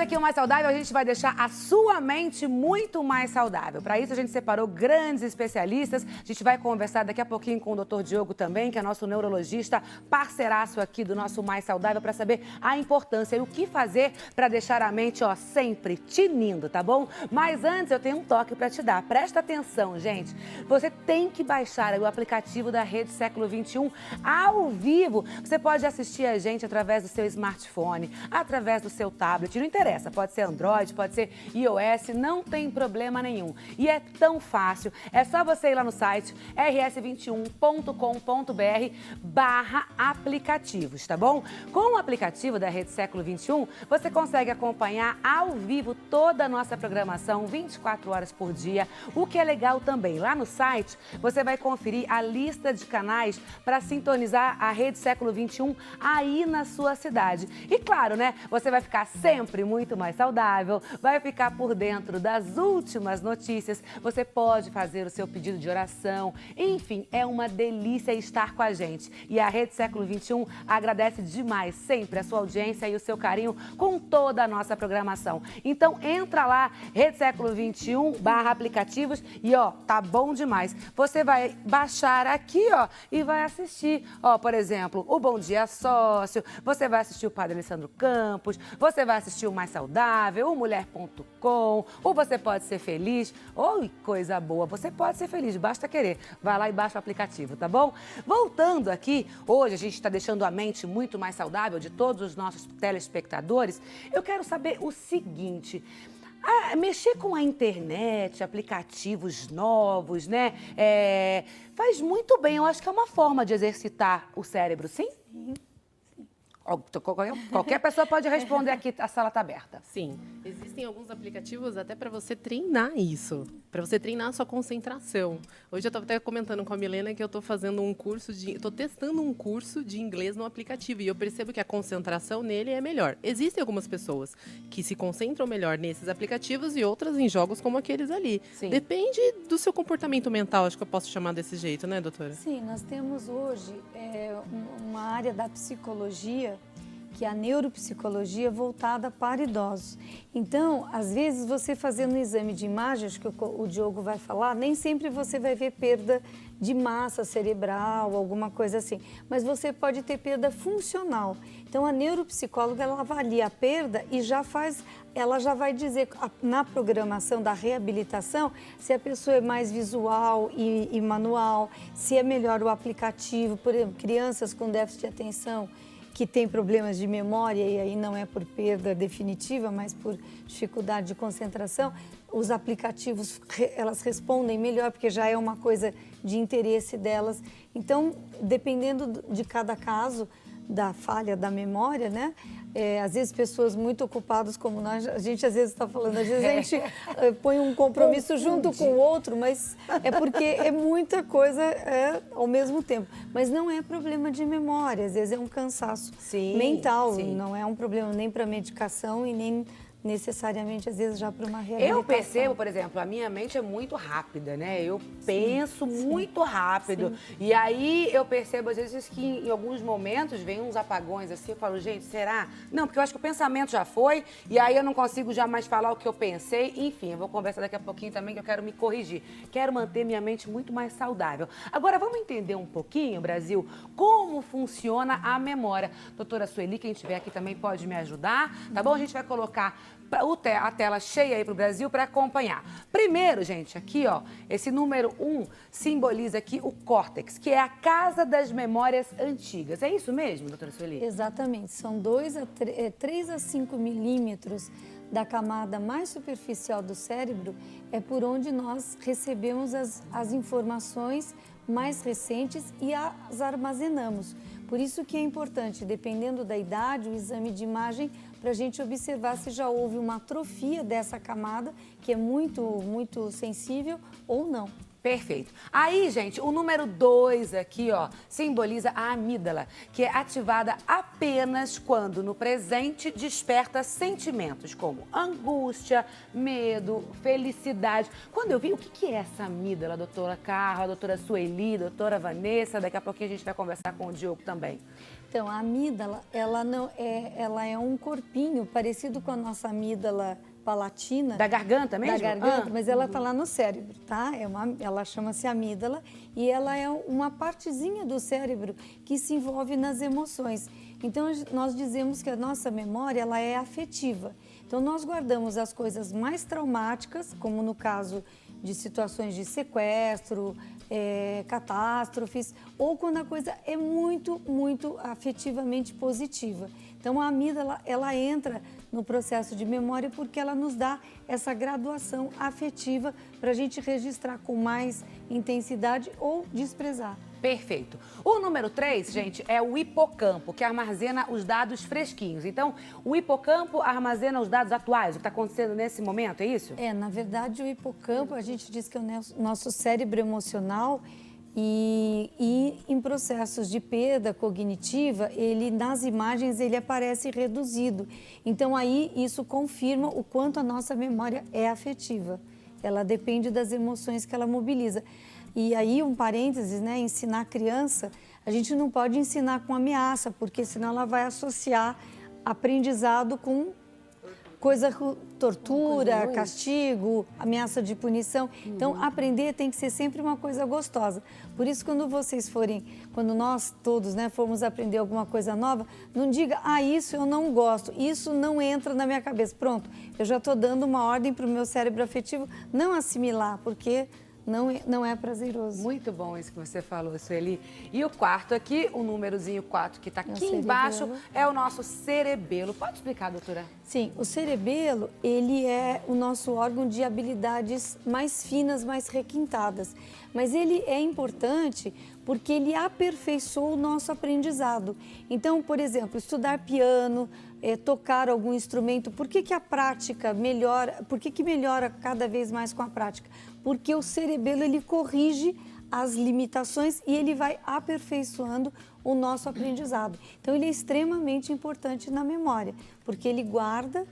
hoje aqui o Mais Saudável a gente vai deixar a sua mente muito mais saudável. Para isso a gente separou grandes especialistas. A gente vai conversar daqui a pouquinho com o Dr. Diogo também, que é nosso neurologista, parceiraço aqui do nosso Mais Saudável, para saber a importância e o que fazer para deixar a mente, ó, sempre tinindo, tá bom? Mas antes eu tenho um toque para te dar. Presta atenção, gente. Você tem que baixar o aplicativo da Rede Século XXI ao vivo. Você pode assistir a gente através do seu smartphone, através do seu tablet, não interessa, pode ser Android, pode ser iOS, não tem problema nenhum. E é tão fácil, é só você ir lá no site rs21.com.br/aplicativos, tá bom? Com o aplicativo da Rede Século XXI, você consegue acompanhar ao vivo toda a nossa programação 24 horas por dia. O que é legal também, lá no site, você vai conferir a lista de canais para sintonizar a Rede Século XXI aí na sua cidade. E claro, né, você vai ficar sempre muito mais saudável, vai ficar por dentro das últimas notícias, você pode fazer o seu pedido de oração, enfim, é uma delícia estar com a gente. E a Rede Século XXI agradece demais sempre a sua audiência e o seu carinho com toda a nossa programação. Então entra lá, Rede Século XXI/aplicativos e ó, tá bom demais. Você vai baixar aqui, ó, e vai assistir, ó, por exemplo, o Bom Dia Sócio, você vai assistir o Padre Alessandro Campos, você vai assistir o Mais Saudável, o Mulher.com, ou Você Pode Ser Feliz. Oi, coisa boa, você pode ser feliz, basta querer. Vai lá e baixa o aplicativo, tá bom? Voltando aqui, hoje a gente está deixando a mente muito mais saudável de todos os nossos telespectadores. Eu quero saber o seguinte... mexer com a internet, aplicativos novos, né? Faz muito bem. Eu acho que é uma forma de exercitar o cérebro, sim? Sim. Qualquer pessoa pode responder aqui, a sala está aberta. Sim, existem alguns aplicativos até para você treinar isso, para você treinar a sua concentração. Hoje eu estava até comentando com a Milena que eu estou fazendo estou testando um curso de inglês no aplicativo e eu percebo que a concentração nele é melhor. Existem algumas pessoas que se concentram melhor nesses aplicativos e outras em jogos como aqueles ali. Sim. Depende do seu comportamento mental, acho que eu posso chamar desse jeito, né, doutora? Sim, nós temos hoje uma área da psicologia, que é a neuropsicologia voltada para idosos. Então, às vezes, você fazendo um exame de imagem, acho que o Diogo vai falar, nem sempre você vai ver perda de massa cerebral, alguma coisa assim, mas você pode ter perda funcional. Então, a neuropsicóloga, ela avalia a perda e ela já vai dizer na programação da reabilitação se a pessoa é mais visual e manual, se é melhor o aplicativo, por exemplo, crianças com déficit de atenção, que tem problemas de memória, e aí não é por perda definitiva, mas por dificuldade de concentração, os aplicativos, elas respondem melhor, porque já é uma coisa de interesse delas. Então, dependendo de cada caso, da falha da memória, né? Às vezes pessoas muito ocupadas como nós, a gente às vezes está falando, às vezes a gente põe um compromisso junto com o outro, mas é porque é muita coisa ao mesmo tempo. Mas não é problema de memória, às vezes é um cansaço mental, sim. Não é um problema nem para medicação e nem necessariamente, às vezes, já para uma reabilitação. Eu percebo, por exemplo, a minha mente é muito rápida, né? Eu penso muito rápido. Sim. E aí eu percebo, às vezes, que em alguns momentos vem uns apagões assim, eu falo, gente, será? Não, porque eu acho que o pensamento já foi, e aí eu não consigo jamais falar o que eu pensei. Enfim, eu vou conversar daqui a pouquinho também, que eu quero me corrigir. Quero manter minha mente muito mais saudável. Agora, vamos entender um pouquinho, Brasil, como funciona a memória. Doutora Sueli, quem estiver aqui também pode me ajudar, tá bom? A gente vai colocar a tela cheia aí para o Brasil para acompanhar. Primeiro, gente, aqui, ó, esse número 1 simboliza aqui o córtex, que é a casa das memórias antigas. É isso mesmo, doutora Sueli? Exatamente. São 3 a 5 milímetros da camada mais superficial do cérebro, é por onde nós recebemos as informações mais recentes e as armazenamos. Por isso que é importante, dependendo da idade, o exame de imagem para a gente observar se já houve uma atrofia dessa camada, que é muito, muito sensível ou não. Perfeito. Aí, gente, o número 2 aqui, ó, simboliza a amígdala, que é ativada apenas quando no presente desperta sentimentos como angústia, medo, felicidade. Quando eu vi, o que é essa amígdala, doutora Carla, doutora Sueli, doutora Vanessa? Daqui a pouquinho a gente vai conversar com o Diogo também. Então, a amígdala, ela é um corpinho parecido com a nossa amígdala palatina. Da garganta mesmo? Da garganta, mas ela está lá no cérebro, tá? Ela chama-se amígdala e ela é uma partezinha do cérebro que se envolve nas emoções. Então, nós dizemos que a nossa memória, ela é afetiva. Então, nós guardamos as coisas mais traumáticas, como no caso de situações de sequestro, catástrofes, ou quando a coisa é muito, muito afetivamente positiva. Então, a amígdala, ela entra no processo de memória porque ela nos dá essa graduação afetiva para a gente registrar com mais intensidade ou desprezar. Perfeito. O número 3, gente, é o hipocampo, que armazena os dados fresquinhos. Então, o hipocampo armazena os dados atuais, o que está acontecendo nesse momento, é isso? Na verdade, o hipocampo, a gente diz que é o nosso cérebro emocional e em processos de perda cognitiva, nas imagens, ele aparece reduzido. Então, aí, isso confirma o quanto a nossa memória é afetiva. Ela depende das emoções que ela mobiliza. E aí, um parênteses, né? Ensinar a criança, a gente não pode ensinar com ameaça, porque senão ela vai associar aprendizado com tortura, castigo, ameaça de punição. Então, aprender tem que ser sempre uma coisa gostosa. Por isso, quando nós todos, né, formos aprender alguma coisa nova, não diga, isso eu não gosto, isso não entra na minha cabeça. Pronto, eu já estou dando uma ordem para o meu cérebro afetivo não assimilar, porque não é prazeroso. Muito bom isso que você falou, Sueli. E o quarto aqui, o númerozinho 4 que está aqui embaixo, é o nosso cerebelo. Pode explicar, doutora? Sim, o cerebelo, ele é o nosso órgão de habilidades mais finas, mais requintadas. Mas ele é importante porque ele aperfeiçoa o nosso aprendizado. Então, por exemplo, estudar piano, tocar algum instrumento, por que a prática melhora? Por que melhora cada vez mais com a prática? Porque o cerebelo, ele corrige as limitações e ele vai aperfeiçoando o nosso aprendizado. Então, ele é extremamente importante na memória, porque ele guarda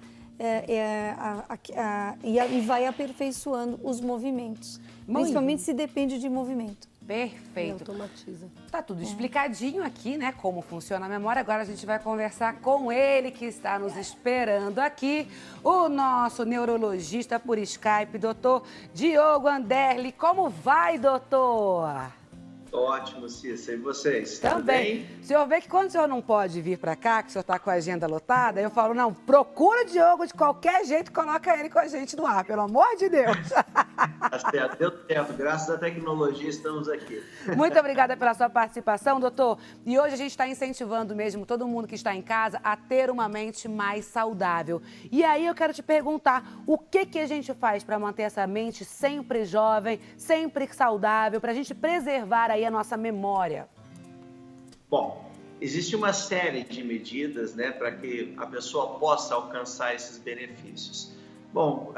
e vai aperfeiçoando os movimentos, principalmente se depende de movimento. Perfeito. E automatiza. Tá tudo explicadinho aqui, né? Como funciona a memória. Agora a gente vai conversar com ele, que está nos esperando aqui, o nosso neurologista por Skype, doutor Diogo Anderli. Como vai, doutor? Ótimo, Cissa. E vocês? Também. O senhor vê que quando o senhor não pode vir para cá, que o senhor está com a agenda lotada, eu falo, não, procura o Diogo de qualquer jeito, coloca ele com a gente no ar, pelo amor de Deus. Tá certo, deu certo. Graças à tecnologia estamos aqui. Muito obrigada pela sua participação, doutor. E hoje a gente está incentivando mesmo todo mundo que está em casa a ter uma mente mais saudável. E aí eu quero te perguntar, o que a gente faz para manter essa mente sempre jovem, sempre saudável, para a gente preservar aí a nossa memória? Bom, existe uma série de medidas, né, para que a pessoa possa alcançar esses benefícios. Bom,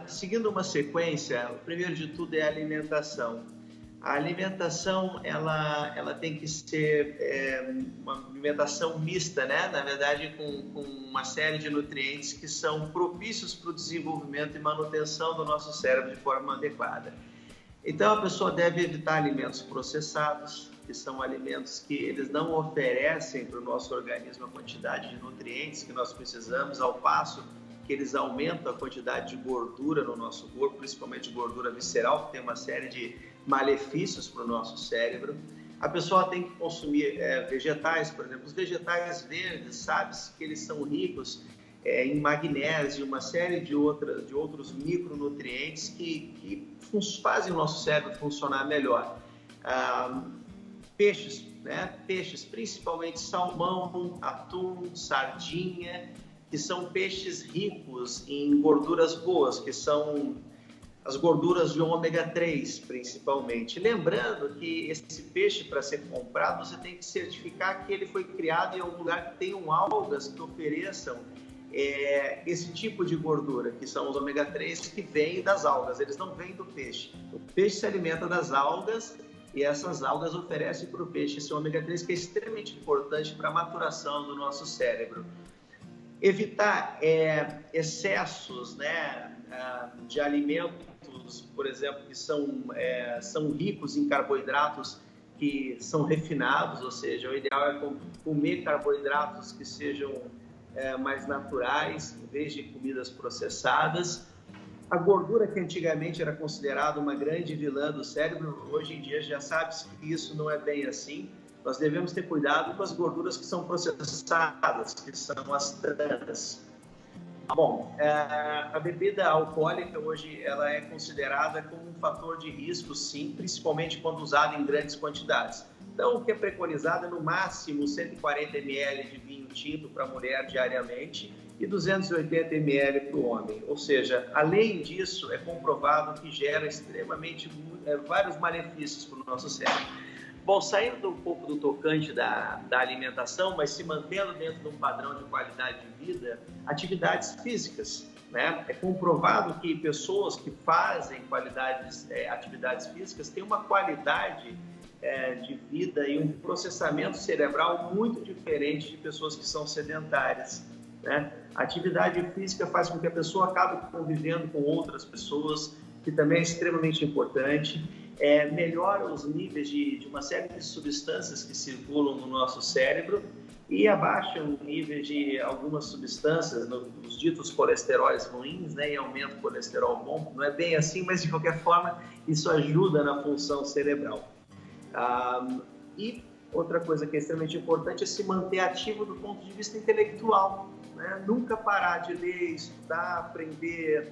seguindo uma sequência, o primeiro de tudo é a alimentação. A alimentação, ela tem que ser uma alimentação mista, né? Na verdade, com uma série de nutrientes que são propícios para o desenvolvimento e manutenção do nosso cérebro de forma adequada. Então, a pessoa deve evitar alimentos processados, que são alimentos que eles não oferecem para o nosso organismo a quantidade de nutrientes que nós precisamos, ao passo que eles aumentam a quantidade de gordura no nosso corpo, principalmente gordura visceral, que tem uma série de malefícios para o nosso cérebro. A pessoa tem que consumir vegetais, por exemplo. Os vegetais verdes, sabe-se que eles são ricos em magnésio, uma série de outros micronutrientes que fazem o nosso cérebro funcionar melhor. Peixes, né? Peixes, principalmente salmão, atum, sardinha, que são peixes ricos em gorduras boas, que são as gorduras de ômega 3, principalmente. Lembrando que esse peixe, para ser comprado, você tem que certificar que ele foi criado em algum lugar que tenham algas que ofereçam esse tipo de gordura, que são os ômega 3, que vêm das algas, eles não vêm do peixe. O peixe se alimenta das algas e essas algas oferecem para o peixe esse ômega 3, que é extremamente importante para a maturação do nosso cérebro. Evitar excessos, né, de alimentos, por exemplo, que são ricos em carboidratos que são refinados, ou seja, o ideal é comer carboidratos que sejam mais naturais, em vez de comidas processadas. A gordura, que antigamente era considerada uma grande vilã do cérebro, hoje em dia já sabe-se que isso não é bem assim. Nós devemos ter cuidado com as gorduras que são processadas, que são as trans. Bom, a bebida alcoólica hoje ela é considerada como um fator de risco, sim, principalmente quando usada em grandes quantidades. Então, o que é preconizado é no máximo 140 ml de vinho tinto para a mulher diariamente e 280 ml para o homem. Ou seja, além disso, é comprovado que gera vários malefícios para o nosso cérebro. Bom, saindo um pouco do tocante da alimentação, mas se mantendo dentro de um padrão de qualidade de vida, atividades físicas, né? É comprovado que pessoas que fazem atividades físicas têm uma qualidade de vida e um processamento cerebral muito diferente de pessoas que são sedentárias, né? A atividade física faz com que a pessoa acabe convivendo com outras pessoas, que também é extremamente importante. Melhora os níveis de uma série de substâncias que circulam no nosso cérebro e abaixa o nível de algumas substâncias, os ditos colesteróis ruins, né, e aumenta o colesterol bom. Não é bem assim, mas de qualquer forma isso ajuda na função cerebral. E outra coisa que é extremamente importante é se manter ativo do ponto de vista intelectual, né? Nunca parar de ler, estudar, aprender,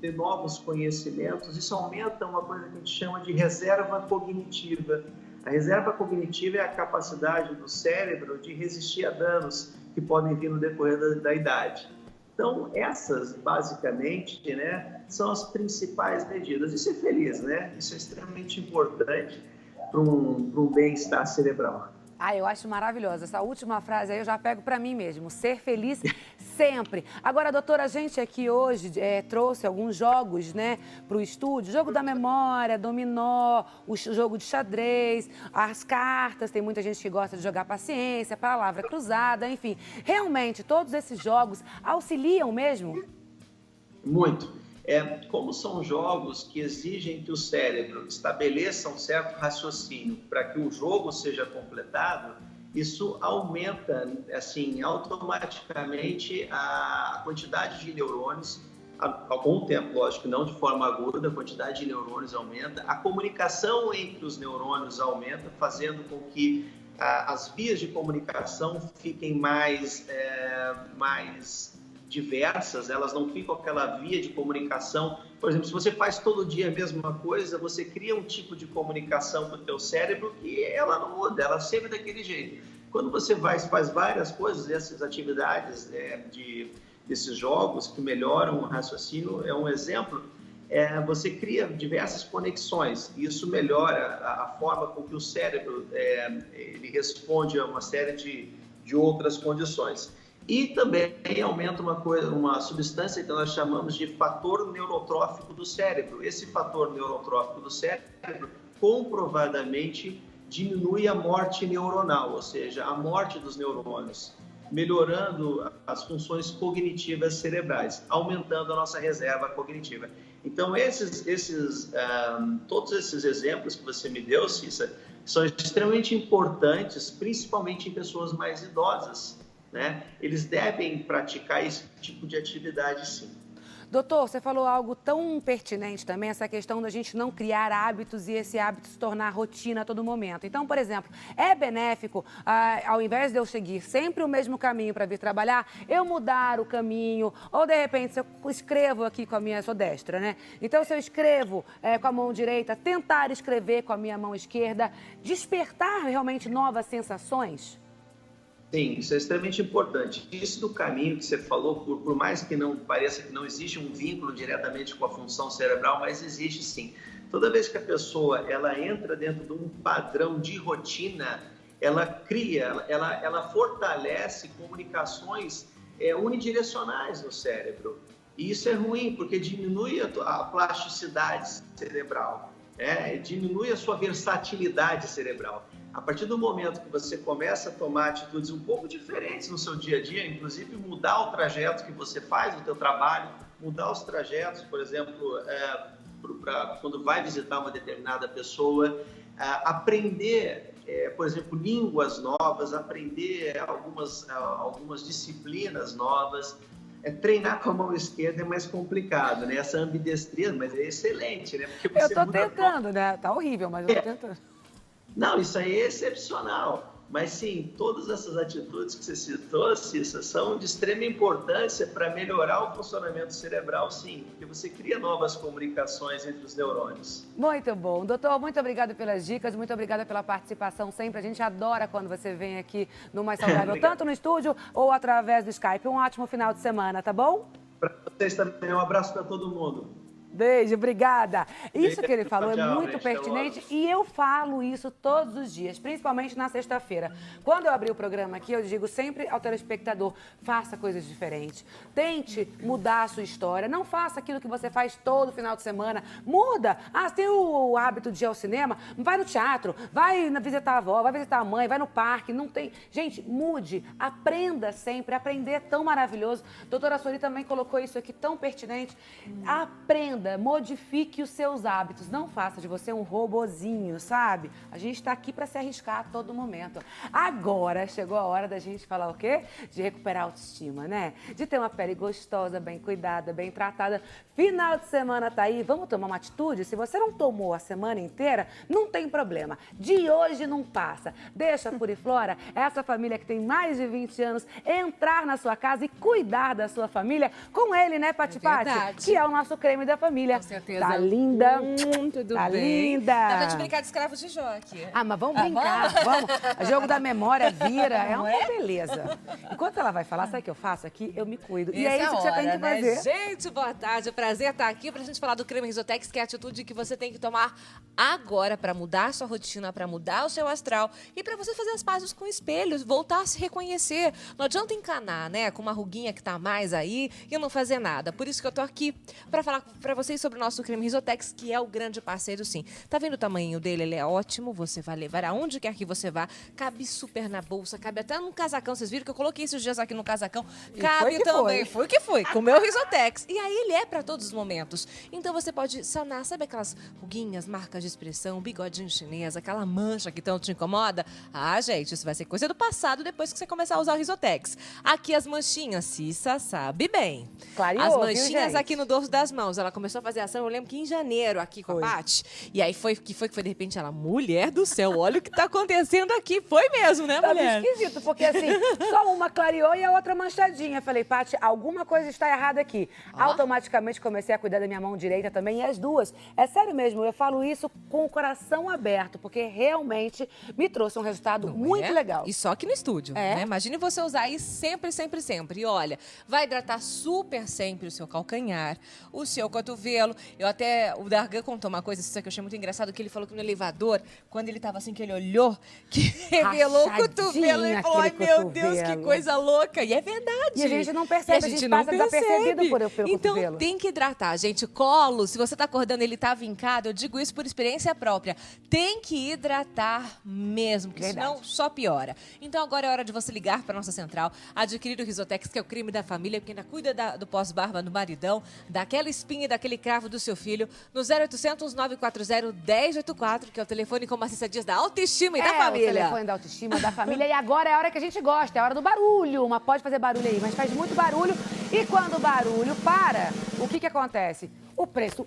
ter novos conhecimentos. Isso aumenta uma coisa que a gente chama de reserva cognitiva. A reserva cognitiva é a capacidade do cérebro de resistir a danos que podem vir no decorrer da idade. Então, essas, basicamente, né, são as principais medidas. E ser feliz, né? Isso é extremamente importante para um bem-estar cerebral. Eu acho maravilhosa. Essa última frase aí eu já pego para mim mesmo. Ser feliz sempre. Agora, doutora, a gente aqui hoje trouxe alguns jogos, né, para o estúdio. Jogo da memória, dominó, o jogo de xadrez, as cartas. Tem muita gente que gosta de jogar paciência, palavra cruzada, enfim. Realmente, todos esses jogos auxiliam mesmo? Muito. Como são jogos que exigem que o cérebro estabeleça um certo raciocínio para que o jogo seja completado, isso aumenta, assim, automaticamente a quantidade de neurônios, com o tempo, lógico, não de forma aguda, a quantidade de neurônios aumenta, a comunicação entre os neurônios aumenta, fazendo com que as vias de comunicação fiquem mais diversas, elas não ficam aquela via de comunicação. Por exemplo, se você faz todo dia a mesma coisa, você cria um tipo de comunicação para o teu cérebro que ela não muda, ela sempre daquele jeito. Quando você faz várias coisas, essas atividades desses jogos que melhoram o raciocínio, é um exemplo, você cria diversas conexões e isso melhora a forma com que o cérebro ele responde a uma série de outras condições. E também aumenta uma substância que nós chamamos de fator neurotrófico do cérebro. Esse fator neurotrófico do cérebro comprovadamente diminui a morte neuronal, ou seja, a morte dos neurônios, melhorando as funções cognitivas cerebrais, aumentando a nossa reserva cognitiva. Então, todos esses exemplos que você me deu, Cissa, são extremamente importantes, principalmente em pessoas mais idosas, né? Eles devem praticar esse tipo de atividade, sim. Doutor, você falou algo tão pertinente também, essa questão da gente não criar hábitos e esse hábito se tornar rotina a todo momento. Então, por exemplo, é benéfico, ao invés de eu seguir sempre o mesmo caminho para vir trabalhar, eu mudar o caminho, ou de repente, se eu escrevo aqui com a minha, eu sou destra, né? Então, se eu escrevo com a mão direita, tentar escrever com a minha mão esquerda, despertar realmente novas sensações? Sim, isso é extremamente importante. Isso do caminho que você falou, por mais que não pareça que não existe um vínculo diretamente com a função cerebral, mas existe sim. Toda vez que a pessoa ela entra dentro de um padrão de rotina, ela cria, ela fortalece comunicações unidirecionais no cérebro. E isso é ruim, porque diminui a plasticidade cerebral, diminui a sua versatilidade cerebral. A partir do momento que você começa a tomar atitudes um pouco diferentes no seu dia a dia, inclusive mudar o trajeto que você faz no seu trabalho, mudar os trajetos, por exemplo, quando vai visitar uma determinada pessoa, aprender, por exemplo, línguas novas, aprender algumas disciplinas novas. Treinar com a mão esquerda é mais complicado, né? Essa ambidestria, mas é excelente, né? Porque você eu tô tentando, né? Tá horrível, mas eu tô tentando. Não, isso aí é excepcional. Mas sim, todas essas atitudes que você citou, Cissa, são de extrema importância para melhorar o funcionamento cerebral, sim, porque você cria novas comunicações entre os neurônios. Muito bom. Doutor, muito obrigada pelas dicas, muito obrigada pela participação sempre. A gente adora quando você vem aqui no Mais Saudável, tanto no estúdio ou através do Skype. Um ótimo final de semana, tá bom? Para vocês também, um abraço para todo mundo. Beijo, obrigada. Isso que ele Tchau, falou é tchau, muito gente, pertinente e eu falo isso todos os dias, principalmente na sexta-feira. Quando eu abri o programa aqui, eu digo sempre ao telespectador, faça coisas diferentes. Tente mudar a sua história. Não faça aquilo que você faz todo final de semana. Muda. Ah, você tem o hábito de ir ao cinema? Vai no teatro, vai visitar a avó, vai visitar a mãe, vai no parque. Não tem... Gente, mude. Aprenda sempre. Aprender é tão maravilhoso. Doutora Sueli também colocou isso aqui tão pertinente. Aprenda. Modifique os seus hábitos. Não faça de você um robozinho, sabe? A gente está aqui para se arriscar a todo momento. Agora chegou a hora da gente falar o quê? De recuperar a autoestima, né? De ter uma pele gostosa, bem cuidada, bem tratada. Final de semana tá aí. Vamos tomar uma atitude? Se você não tomou a semana inteira, não tem problema. De hoje não passa. Deixa a Puriflora, essa família que tem mais de 20 anos, entrar na sua casa e cuidar da sua família com ele, né, Pati Pati? Que é o nosso creme da família. Com certeza. Tá linda. Tudo tá bem. linda. Dá pra te brincar de escravo de Jó aqui. Ah, mas vamos brincar. Vamos. O jogo da memória vira. É uma beleza. Enquanto ela vai falar, sabe o que eu faço aqui? Eu me cuido. E é isso que você tem que fazer. Gente, boa tarde. É um prazer estar aqui pra gente falar do creme Risotex, que é a atitude que você tem que tomar agora pra mudar a sua rotina, pra mudar o seu astral e pra você fazer as pazes com espelhos, voltar a se reconhecer. Não adianta encanar, né, com uma ruguinha que tá mais aí e não fazer nada. Por isso que eu tô aqui pra falar pra vocês sobre o nosso creme Risotex, que é o grande parceiro, sim. Tá vendo o tamanho dele? Ele é ótimo, você vai levar aonde quer que você vá. Cabe super na bolsa, cabe até num casacão. Vocês viram que eu coloquei esses dias aqui no casacão? Cabe também. Foi que foi, com o meu Risotex. E aí ele é pra todos os momentos. Então você pode sanar, sabe aquelas ruguinhas, marcas de expressão, bigodinho chinês, aquela mancha que tanto te incomoda? Ah, gente, isso vai ser coisa do passado depois que você começar a usar o Risotex. Aqui as manchinhas, Cissa sabe bem. Clareou, as manchinhas viu, aqui no dorso das mãos. Ela começou a fazer ação, eu lembro que em janeiro, aqui com a Paty. E aí foi de repente ela, mulher do céu, olha o que tá acontecendo aqui. Foi mesmo, né, mulher? Tá esquisito, porque assim, só uma clareou e a outra manchadinha. Falei, Paty, alguma coisa está errada aqui. Automaticamente comecei a cuidar da minha mão direita também, e as duas. É sério mesmo, eu falo isso com o coração aberto, porque realmente me trouxe um resultado muito legal. E só aqui no estúdio, né? Imagine você usar isso sempre, sempre, sempre. E olha, vai hidratar super sempre o seu calcanhar, o seu cotovelo. O Dargan contou uma coisa, isso que eu achei muito engraçado, que ele falou que no elevador, quando ele tava assim, que ele olhou, que revelou o cotovelo, ele falou, ai meu Deus, que coisa louca. E é verdade. E a gente não percebe, a gente passa desapercebido pelo cotovelo. Então tem que hidratar, gente. Colo, se você tá acordando e ele tá vincado, eu digo isso por experiência própria. Tem que hidratar mesmo, porque senão só piora. Então agora é hora de você ligar pra nossa central, adquirir o Risotex, que é o creme da família, porque ainda cuida do pós-barba do maridão, daquela espinha e daquele cravo do seu filho, no 0800 940 1084, que é o telefone, como a Cissa diz, da autoestima e da família. É o telefone da autoestima, da família. E agora é a hora que a gente gosta, é a hora do barulho. Mas pode fazer barulho aí, mas faz muito barulho. E quando o barulho para, o que acontece? O preço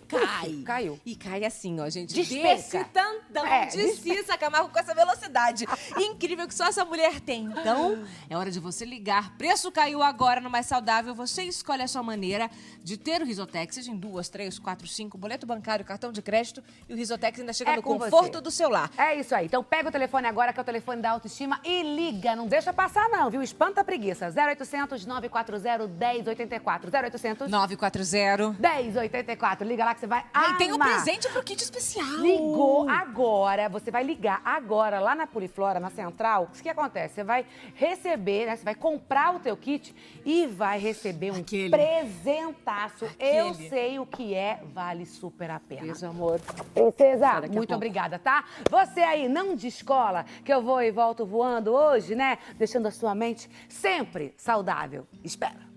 caiu. E cai assim, ó, gente. Despenca. Desse tantão de Cissa Camargo com essa velocidade. Incrível que só essa mulher tem. Então, é hora de você ligar. Preço caiu agora no Mais Saudável. Você escolhe a sua maneira de ter o Risotex, seja em 2, 3, 4, 5, boleto bancário, cartão de crédito. E o Risotex ainda chega no conforto do seu lar. É isso aí. Então pega o telefone agora, que é o telefone da autoestima, e liga. Não deixa passar não, viu? Espanta a preguiça. 0800 940 1084. 0800 940 1084. 44, liga lá que você vai amar. E tem um presente pro kit especial. Ligou agora, você vai ligar agora lá na Poliflora, na Central. O que acontece? Você vai receber, né? Você vai comprar o teu kit e vai receber um presentaço. Eu sei o que é, vale super a pena. Beijo, amor. Princesa, muito obrigada, tá? Você aí, não descola, que eu vou e volto voando hoje, né? Deixando a sua mente sempre saudável. Espera.